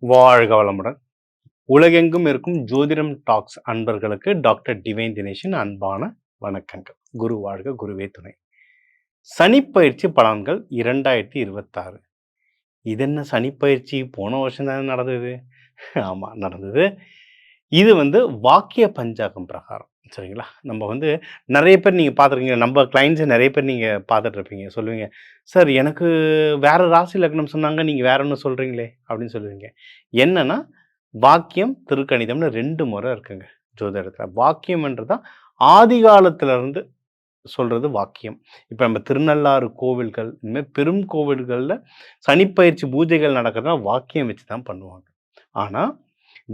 வாழ்க வளமுடன். உலகெங்கும் இருக்கும் ஜோதிடம் டாக்ஸ் அன்பர்களுக்கு டாக்டர் டிவைன் தினேஷின் அன்பான வணக்கங்கள். குரு வாழ்க, குருவே துணை. சனிப்பயிற்சி பலன்கள் 2026. இது என்ன சனிப்பயிற்சி? போன வருஷம் தானே நடந்தது. ஆமா, நடந்தது. இது வாக்கிய பஞ்சாங்கம் பிரகாரம். சரிங்களா? நம்ம நிறைய பேர் நீங்கள் பார்த்துருக்கீங்க. நம்ம கிளைண்ட்ஸை நிறைய பேர் நீங்கள் பார்த்துட்ருப்பீங்க. சொல்லுவீங்க, சார் எனக்கு வேறு ராசி லக்னம் சொன்னாங்க, நீங்கள் வேற ஒன்று சொல்கிறீங்களே அப்படின்னு சொல்லுவீங்க. என்னன்னா, வாக்கியம் திருக்கணிதம்னு 2 முறை இருக்குங்க ஜோதிடத்தில். வாக்கியம்ன்றது தான் ஆதி காலத்திலேருந்து சொல்கிறது வாக்கியம். இப்போ நம்ம திருநள்ளாறு கோவில்கள், இனிமேல் பெரும் கோவில்களில் சனிப்பயிற்சி பூஜைகள் நடக்கிறதுனா வாக்கியம் வச்சு தான் பண்ணுவாங்க. ஆனால்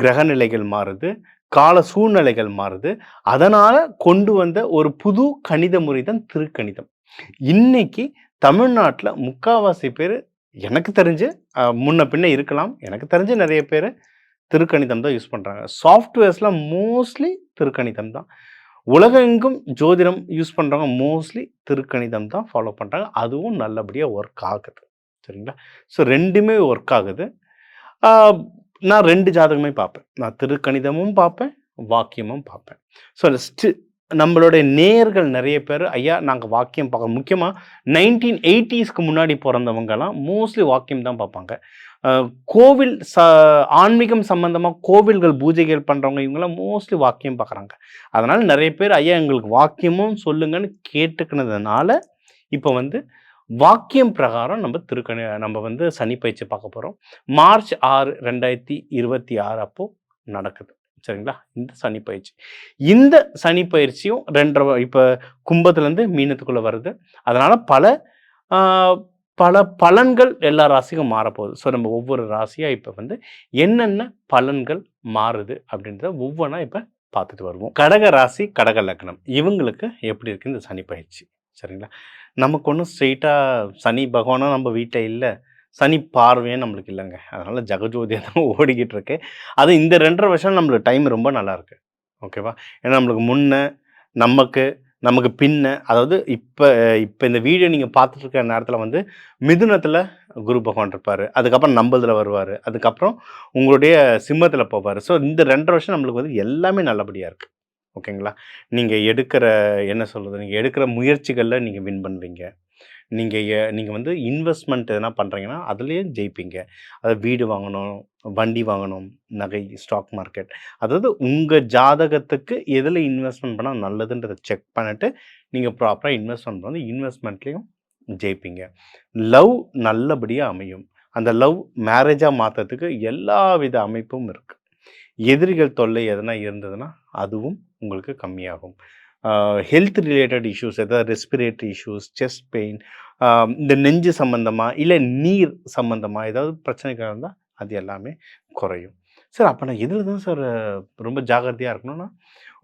கிரகநிலைகள் மாறுது, கால சூழ்நிலைகள் மாறுது. அதனால் கொண்டு வந்த ஒரு புது கணித முறை தான் திருக்கணிதம். இன்னைக்கு தமிழ்நாட்டில் முக்கால்வாசி பேர், எனக்கு தெரிஞ்சு முன்ன பின்ன இருக்கலாம், எனக்கு தெரிஞ்சு நிறைய பேர் திருக்கணிதம் தான் யூஸ் பண்ணுறாங்க. சாஃப்ட்வேர்ஸ்லாம் மோஸ்ட்லி திருக்கணிதம் தான். உலகெங்கும் ஜோதிடம் யூஸ் பண்ணுறவங்க மோஸ்ட்லி திருக்கணிதம் தான் ஃபாலோ பண்ணுறாங்க. அதுவும் நல்லபடியாக ஒர்க் ஆகுது. சரிங்களா? ஸோ 2மே ஒர்க் ஆகுது. நான் 2 ஜாதகமே பார்ப்பேன். நான் திருக்கணிதமும் பார்ப்பேன், வாக்கியமும் பார்ப்பேன். ஸோ நம்மளுடைய நேயர்கள் நிறைய பேர், ஐயா நாங்கள் வாக்கியம் பார்க்க, முக்கியமாக 1980ஸ்க்கு முன்னாடி பிறந்தவங்கலாம் மோஸ்ட்லி வாக்கியம் தான் பார்ப்பாங்க. கோவில் ஆன்மீகம் சம்பந்தமாக கோவில்கள் பூஜைகள் பண்ணுறவங்க இவங்கெல்லாம் மோஸ்ட்லி வாக்கியம் பார்க்குறாங்க. அதனால் நிறைய பேர் ஐயா எங்களுக்கு வாக்கியமும் சொல்லுங்கன்னு கேட்டுக்கினதுனால இப்போ வாக்கியம் பிரகாரம் நம்ம சனிப்பயிற்சி பார்க்க போகிறோம். மார்ச் 6, 2026 அப்போ நடக்குது. சரிங்களா? இந்த சனிப்பயிற்சி. இந்த சனிப்பயிற்சியும் 2.5 இப்போ கும்பத்துலேருந்து மீனத்துக்குள்ளே வருது. அதனால் பல பலன்கள் எல்லா ராசிக்கும் மாறப்போகுது. ஸோ நம்ம ஒவ்வொரு ராசியாக இப்போ என்னென்ன பலன்கள் மாறுது அப்படின்றத ஒவ்வொன்றா இப்போ பார்த்துட்டு வருவோம். கடக ராசி, கடக லக்னம் இவங்களுக்கு எப்படி இருக்குது இந்த சனிப்பயிற்சி? சரிங்களா? நமக்கு ஒன்றும் ஸ்ட்ரெயிட்டாக சனி பகவானும் நம்ம வீட்டில் இல்லை, சனி பார்வையும் நம்மளுக்கு இல்லைங்க. அதனால் ஜெகஜோதியாக தான் ஓடிக்கிட்டு இருக்கு. அது இந்த 2.5 வருஷம் நம்மளுக்கு டைம் ரொம்ப நல்லாயிருக்கு. ஓகேவா? ஏன்னா நம்மளுக்கு முன்ன நமக்கு பின்ன, அதாவது இப்போ இந்த வீடியோ நீங்கள் பார்த்துட்டு இருக்கிற நேரத்தில் மிதுனத்தில் குரு பகவான் இருப்பார், அதுக்கப்புறம் நம்மளதில் வருவார், அதுக்கப்புறம் உங்களுடைய சிம்மத்தில் போவார். ஸோ இந்த 2.5 வருஷம் நம்மளுக்கு எல்லாமே நல்லபடியாக இருக்குது. ஓகேங்களா? நீங்கள் எடுக்கிற முயற்சிகளில் நீங்கள் வின் பண்ணுவீங்க. நீங்கள் இன்வெஸ்ட்மெண்ட் எதனா பண்ணுறீங்கன்னா அதுலேயே ஜெயிப்பீங்க. அதாவது வீடு வாங்கணும், வண்டி வாங்கணும், நகை, ஸ்டாக் மார்க்கெட், அதாவது உங்கள் ஜாதகத்துக்கு எதில் இன்வெஸ்ட்மெண்ட் பண்ணால் நல்லதுன்றதை செக் பண்ணிவிட்டு நீங்கள் ப்ராப்பராக இன்வெஸ்ட்மெண்ட் பண்ணி இன்வெஸ்ட்மெண்ட்லேயும் ஜெயிப்பீங்க. லவ் நல்லபடியாக அமையும். அந்த லவ் மேரேஜாக மாற்றுறதுக்கு எல்லா வித அமைப்பும் இருக்குது. எதிரிகள் தொல்லை எதனா இருந்ததுன்னா அதுவும் உங்களுக்கு கம்மியாகும். ஹெல்த் ரிலேட்டட் இஷ்யூஸ், எதாவது ரெஸ்பிரேட்டரி இஷ்யூஸ், செஸ்ட் பெயின், இந்த நெஞ்சு சம்மந்தமாக இல்லை நீர் சம்மந்தமாக ஏதாவது பிரச்சனைகள் இருந்தால் அது எல்லாமே குறையும். சார் அப்போ நான் எதில் தான் சார் ரொம்ப ஜாக்கிரதையாக இருக்கணும்னா,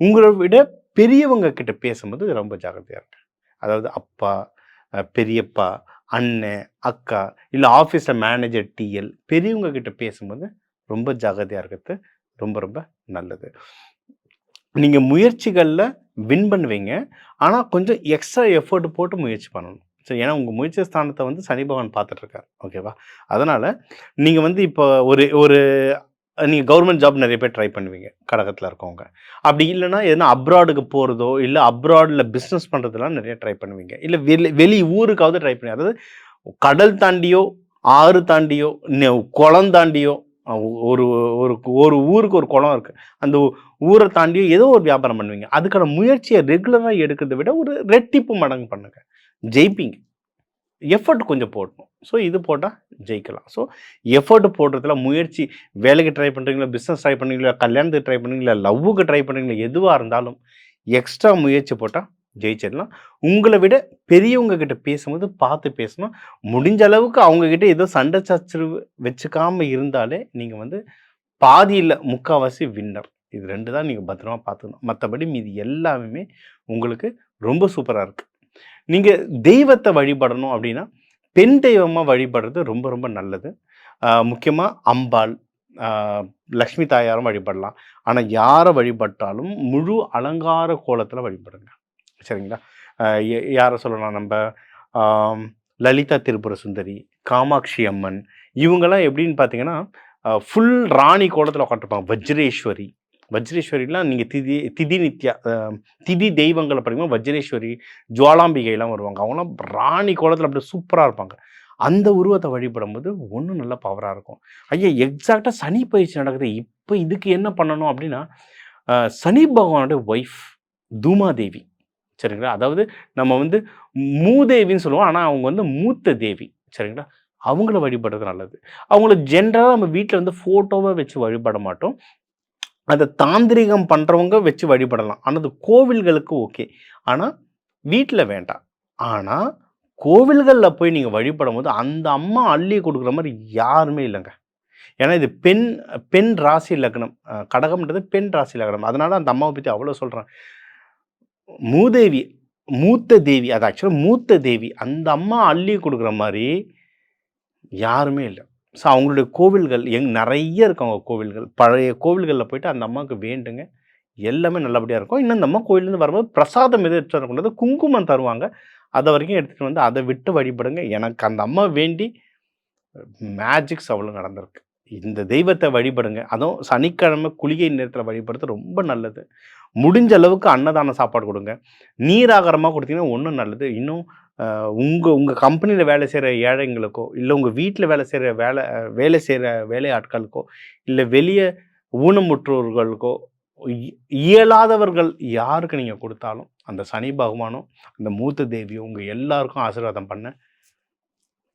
உங்களை விட பெரியவங்க கிட்ட பேசும்போது ரொம்ப ஜாக்கிரதையாக இருக்கு. அதாவது அப்பா, பெரியப்பா, அண்ணன், அக்கா, இல்லை ஆஃபீஸில் மேனேஜர், டிஎல், பெரியவங்க கிட்ட பேசும்போது ரொம்ப ஜாக்கிரதையாக இருக்கிறது ரொம்ப ரொம்ப நல்லது. நீங்கள் முயற்சிகளில் வின் பண்ணுவீங்க, ஆனால் கொஞ்சம் எக்ஸ்ட்ரா எஃபர்ட் போட்டு முயற்சி பண்ணணும். சரி, ஏன்னா உங்கள் முயற்சி ஸ்தானத்தை சனி பகவான் பார்த்துட்ருக்கார். ஓகேவா? அதனால் நீங்கள் இப்போ ஒரு நீங்கள் கவர்மெண்ட் ஜாப் நிறைய பேர் ட்ரை பண்ணுவீங்க கடகத்தில் இருக்கவங்க. அப்படி இல்லைன்னா எதுனா அப்ராடுக்கு போகிறதோ, இல்லை அப்ராடில் பிஸ்னஸ் பண்ணுறதுலாம் நிறைய ட்ரை பண்ணுவீங்க. இல்லை வெளி ஊருக்காவது ட்ரை பண்ணி, அதாவது கடல் தாண்டியோ, ஆறு தாண்டியோ, குளம் தாண்டியோ, ஒரு ஒரு ஒரு ஊருக்கு ஒரு குளம் இருக்குது, அந்த ஊரை தாண்டியோ ஏதோ ஒரு வியாபாரம் பண்ணுவீங்க. அதுக்கான முயற்சியை ரெகுலராக எடுக்கிறத விட ஒரு ரெட்டிப்பு மடங்கு பண்ணுங்க, ஜெயிப்பீங்க. எஃபர்ட் கொஞ்சம் போடணும். ஸோ இது போட்டால் ஜெயிக்கலாம். ஸோ எஃபர்ட் போடுறதுல முயற்சி, வேலைக்கு ட்ரை பண்ணுறீங்களா, பிஸ்னஸ் ட்ரை பண்ணுறீங்களா, கல்யாணத்துக்கு ட்ரை பண்ணுறீங்களா, லவ்வுக்கு ட்ரை பண்ணுறீங்களா, எதுவாக இருந்தாலும் எக்ஸ்ட்ரா முயற்சி போட்டால் ஜெயிச்சிடலாம். உங்களை விட பெரியவங்க கிட்ட பேசும்போது பார்த்து பேசணும். முடிஞ்ச அளவுக்கு அவங்கக்கிட்ட ஏதோ சண்டை சச்சரவு வச்சுக்காமல் இருந்தாலே நீங்கள் பாதியில் முக்கால்வாசி வின்னர். இது 2 தான் நீங்கள் பத்திரமா பார்த்துக்கணும். மற்றபடி மீது எல்லாமே உங்களுக்கு ரொம்ப சூப்பராக இருக்குது. நீங்கள் தெய்வத்தை வழிபடணும் அப்படின்னா பெண் தெய்வமாக வழிபடுறது ரொம்ப ரொம்ப நல்லது. முக்கியமாக அம்பாள், லக்ஷ்மி தாயாரும் வழிபடலாம். ஆனால் யாரை வழிபட்டாலும் முழு அலங்கார கோலத்தில் வழிபடுங்க. சரிங்களா? யாரை சொல்லலாம், நம்ம லலிதா திரிபுர சுந்தரி, காமாட்சி அம்மன், இவங்கெல்லாம் எப்படின்னு பார்த்தீங்கன்னா ஃபுல் ராணி கோலத்தில் உட்காந்துருப்பாங்க. வஜ்ரேஸ்வரி, வஜ்ரேஸ்வரிலாம் நீங்கள் திதி நித்யா திதி தெய்வங்களை படிக்கும்போது வஜ்ரேஸ்வரி, ஜுவாலாம்பிகைலாம் வருவாங்க. அவங்களாம் ராணி கோலத்தில் அப்படியே சூப்பராக இருப்பாங்க. அந்த உருவத்தை வழிபடும்போது ஒன்றும் நல்ல பவராக இருக்கும். ஐயா எக்ஸாக்டாக சனி பயிற்சி நடக்குது, இப்போ இதுக்கு என்ன பண்ணணும் அப்படின்னா, சனி பகவானுடைய ஒய்ஃப் தூமாதேவி, சரிங்களா? அதாவது நம்ம வந்து மூதேவின்னு சொல்லுவோம். ஆனால் அவங்க வந்து மூத்த தேவி, சரிங்களா? அவங்கள வழிபடுறது நல்லது. அவங்கள ஜென்ரலாக நம்ம வீட்டில் வந்து ஃபோட்டோவை வச்சு வழிபட மாட்டோம். அதை தாந்திரிகம் பண்ணுறவங்க வச்சு வழிபடலாம். ஆனால் அது கோவில்களுக்கு ஓகே. ஆனால் வீட்டில் வேண்டாம். ஆனால் கோவில்களில் போய் நீங்கள் வழிபடும்போது அந்த அம்மா அள்ளி கொடுக்குற மாதிரி யாருமே இல்லைங்க. ஏன்னா இது பெண் பெண் ராசி லக்னம். கடகம்ன்றது பெண் ராசி லக்னம். அதனால அந்த அம்மாவை பற்றி அவ்வளோ சொல்கிறேன். மூதேவி, மூத்த தேவி, அது ஆக்சுவலாக மூத்த தேவி. அந்த அம்மா அள்ளி கொடுக்குற மாதிரி யாருமே இல்லை. ஸோ அவங்களுடைய கோவில்கள் நிறைய இருக்கு. அவங்க கோவில்கள், பழைய கோவில்களில் போயிட்டு அந்த அம்மாவுக்கு வேண்டுங்க, எல்லாமே நல்லபடியாக இருக்கும். இன்னும் அந்த அம்மா கோவிலேருந்து வரும்போது பிரசாதம் எது எடுத்துகிட்டு வரக்கூடாது, குங்குமம் தருவாங்க. அதை வரைக்கும் எடுத்துகிட்டு வந்து அதை விட்டு வழிபடுங்க. எனக்கு அந்த அம்மா வேண்டி மேஜிக்ஸ் அவ்வளோ நடந்திருக்கு. இந்த தெய்வத்தை வழிபடுங்க. அதுவும் சனிக்கிழமை குளிகை நேரத்தில் வழிபடுறது ரொம்ப நல்லது. முடிஞ்ச அளவுக்கு அன்னதான சாப்பாடு கொடுங்க. நீராகாரமாக கொடுத்தீங்கன்னா ஒன்றும் நல்லது. இன்னும் உங்கள் கம்பெனியில் வேலை செய்கிற ஏழைங்களுக்கோ, இல்லை உங்கள் வீட்டில் வேலை செய்கிற வேலையாட்களுக்கோ, இல்லை வெளியே ஊனமுற்றோர்களுக்கோ, இயலாதவர்கள் யாருக்கு நீங்கள் கொடுத்தாலும் அந்த சனி பகவானும் அந்த மூத்த தேவியும் உங்கள் எல்லாருக்கும் ஆசீர்வாதம் பண்ண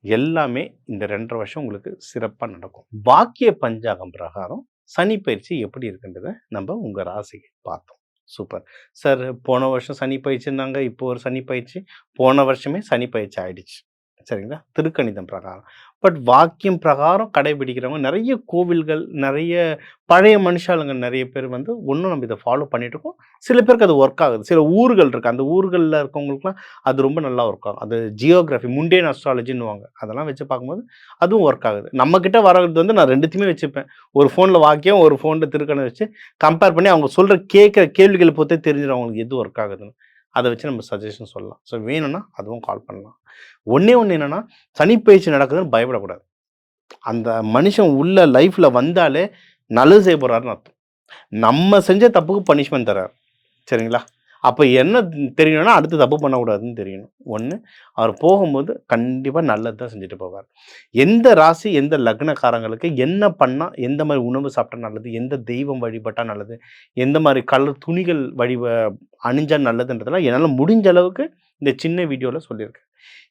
எல்லாமே இந்த 2.5 வருஷம் உங்களுக்கு சிறப்பாக நடக்கும். பாக்கிய பஞ்சாங்கம் பிரகாரம் சனி பயிற்சி எப்படி இருக்குன்றத நம்ம உங்கள் ராசிக்கு பார்த்தோம். Super sir. போன வருஷம் சனி பயிற்சின்னாங்க, இப்போ ஒரு சனி பயிற்சி, போன வருஷமே சனி பயிற்சி ஆயிடுச்சு, சரிங்களா? திருக்கணிதம் பிரகாரம். பட் வாக்கியம் பிரகாரம் கடைபிடிக்கிறவங்க நிறைய கோவில்கள், நிறைய பழைய மனுஷாளுங்க நிறைய பேர் வந்து ஒன்றும் நம்ம இதை ஃபாலோ பண்ணிட்டு இருக்கோம். சில பேருக்கு அது ஒர்க் ஆகுது. சில ஊர்கள் இருக்குது, அந்த ஊர்களில் இருக்கவங்களுக்குலாம் அது ரொம்ப நல்லா ஒர்க் ஆகும். அது ஜியோகிராஃபி, முண்டேன் அஸ்ட்ராலஜின்னுவாங்க. அதெல்லாம் வச்சு பார்க்கும்போது அதுவும் ஒர்க் ஆகுது. நம்மக்கிட்ட வர்றது வந்து நான் ரெண்டுத்தையுமே வச்சுப்பேன். ஒரு ஃபோனில் வாக்கியம், ஒரு ஃபோனில் திருக்கணிதம் வச்சு கம்பேர் பண்ணி அவங்க சொல்கிற கேட்குற கேள்விகளை பொறுத்தே தெரிஞ்சிடும் அவங்களுக்கு எது ஒர்க் ஆகுதுன்னு. அதை வச்சு நம்ம சஜஷன் சொல்லலாம். ஸோ வேணும்னா அதுவும் கால் பண்ணலாம். ஒன்று என்னென்னா, சனிப்பயிற்சி நடக்குதுன்னு பயப்படக்கூடாது. அந்த மனுஷன் உள்ள லைஃப்பில் வந்தாலே நல்லது செய்ய போகிறாருன்னு அர்த்தம். நம்ம செஞ்ச தப்புக்கு பனிஷ்மெண்ட் தர்றாரு, சரிங்களா? அப்போ என்ன தெரியணும்னா அடுத்து தப்பு பண்ணக்கூடாதுன்னு தெரியணும். ஒன்று, அவர் போகும்போது கண்டிப்பாக நல்லது தான் செஞ்சுட்டு போவார். எந்த ராசி, எந்த லக்னக்காரங்களுக்கு என்ன பண்ணால், எந்த மாதிரி உணவு சாப்பிட்டா நல்லது, எந்த தெய்வம் வழிபட்டால் நல்லது, எந்த மாதிரி கலர் துணிகள் அணிஞ்சால் நல்லதுன்றதெல்லாம் என்னால் முடிஞ்ச அளவுக்கு இந்த சின்ன வீடியோவில் சொல்லியிருக்கேன்.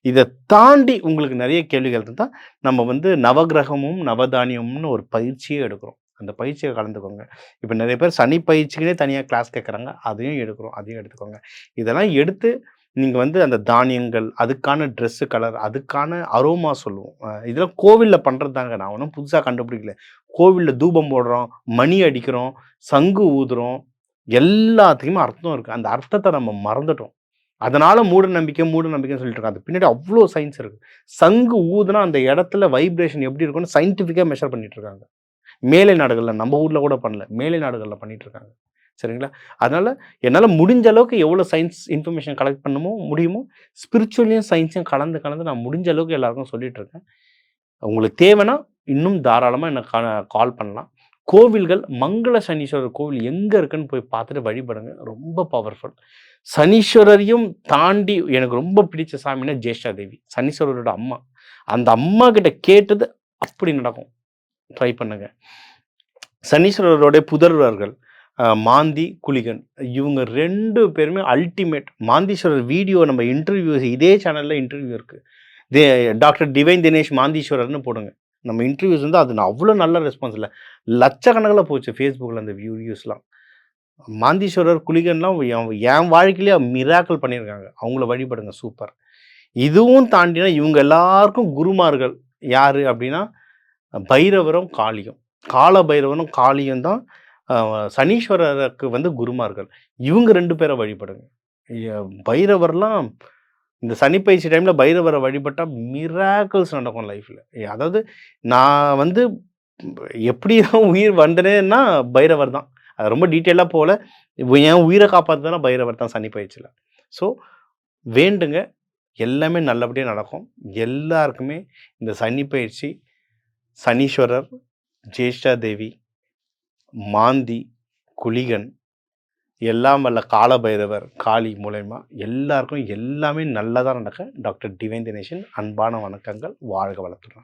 இதை தாண்டி உங்களுக்கு நிறைய கேள்விகள் இருந்தால் நம்ம வந்து நவகிரகமும் நவதானியமும்னு ஒரு பயிற்சியே எடுக்கிறோம். அந்த பயிற்சியை கலந்துக்கோங்க. இப்போ நிறைய பேர் சனி பயிற்சிக்குனே தனியாக கிளாஸ் கேட்குறாங்க, அதையும் எடுக்கிறோம், அதையும் எடுத்துக்கோங்க. இதெல்லாம் எடுத்து நீங்கள் வந்து அந்த தானியங்கள், அதுக்கான ட்ரெஸ்ஸு கலர், அதுக்கான அரோமா சொல்லுவோம். இதெல்லாம் கோவிலில் பண்ணுறது தாங்க, நான் ஒன்றும் புதுசாக கண்டுபிடிக்கல. கோவிலில் தூபம் போடுறோம், மணி அடிக்கிறோம், சங்கு ஊதுறோம், எல்லாத்துக்குமே அர்த்தம் இருக்குது. அந்த அர்த்தத்தை நம்ம மறந்துட்டோம். அதனால் மூட நம்பிக்கைன்னு சொல்லிட்டு இருக்காங்க. அது பின்னாடி அவ்வளோ சயின்ஸ் இருக்குது. சங்கு ஊதுனா அந்த இடத்துல வைப்ரேஷன் எப்படி இருக்குன்னு சயின்டிஃபிக்காக மெஷர் பண்ணிட்டு இருக்காங்க. மேலை நாடுகளில், நம்ம ஊரில் கூட பண்ணல, மேலை நாடுகளில் பண்ணிட்டு இருக்காங்க, சரிங்களா? அதனால் என்னால் முடிஞ்ச அளவுக்கு எவ்வளோ சயின்ஸ் இன்ஃபர்மேஷன் கலெக்ட் முடியுமோ ஸ்பிரிச்சுவலையும் சயின்ஸையும் கலந்து நான் முடிஞ்ச அளவுக்கு எல்லாருக்கும் சொல்லிட்டு இருக்கேன். உங்களுக்கு தேவைன்னா இன்னும் தாராளமாக எனக்கு கால் பண்ணலாம். கோவில்கள், மங்கள சனீஸ்வரர் கோவில் எங்கே இருக்குன்னு போய் பார்த்துட்டு வழிபடுங்க. ரொம்ப பவர்ஃபுல். சனீஸ்வரரையும் தாண்டி எனக்கு ரொம்ப பிடிச்ச சாமின்னா ஜேஷ்டா தேவி, சனீஸ்வரரோட அம்மா. அந்த அம்மா கிட்ட கேட்டது அப்படி நடக்கும். ட்ரை பண்ணுங்க. சனீஸ்வரருடைய புதல்வர்கள் மாந்தி, குளிகன், இவங்க 2 பேருமே அல்டிமேட். மாந்தீஸ்வரர் வீடியோ நம்ம இன்டர்வியூ இதே சேனலில் இன்டர்வியூ இருக்குது. டாக்டர் டிவைன் தினேஷ் மாந்தீஸ்வரர்னு போடுங்க. நம்ம இன்டர்வியூஸ் வந்து அது அவ்வளோ நல்ல ரெஸ்பான்ஸ் இல்லை, லட்சக்கணக்கில் போச்சு ஃபேஸ்புக்கில் அந்த வீடியோஸ்லாம். மாந்தீஸ்வரர், குளிகன்லாம் என் வாழ்க்கையிலே மிராக்கிள் பண்ணியிருக்காங்க. அவங்கள வழிபடுங்க, சூப்பர். இதுவும் தாண்டினா இவங்க எல்லாருக்கும் குருமார்கள் யார் அப்படின்னா பைரவரும் காளியும். கால பைரவனும் காளியும் தான் சனீஸ்வரருக்கு வந்து குருமார்கள். இவங்க 2 பேரை வழிபடுங்க. பைரவர்லாம் இந்த சனிப்பயிற்சி டைமில் பைரவரை வழிபட்டால் மிராக்கிள்ஸ் நடக்கும் லைஃப்பில். அதாவது நான் வந்து எப்படி தான் உயிர் வந்தனேன்னா பைரவர் தான். அது ரொம்ப டீட்டெயிலாக போல, என் உயிரை காப்பாற்றுனா பைரவர் தான் சனிப்பயிற்சியில். ஸோ வேண்டுங்க, எல்லாமே நல்லபடியாக நடக்கும். எல்லாருக்குமே இந்த சனிப்பயிற்சி, சனீஸ்வரர், ஜேஷ்டா தேவி, மாந்தி, குளிகன், எல்லாம் வல்ல காலபைரவர், காளி மூலயமா எல்லாருக்கும் எல்லாமே நல்லதாக நடக்க டாக்டர் டிவைன் தினேஷன் அன்பான வணக்கங்கள். வாழ்க வளத்துடன்.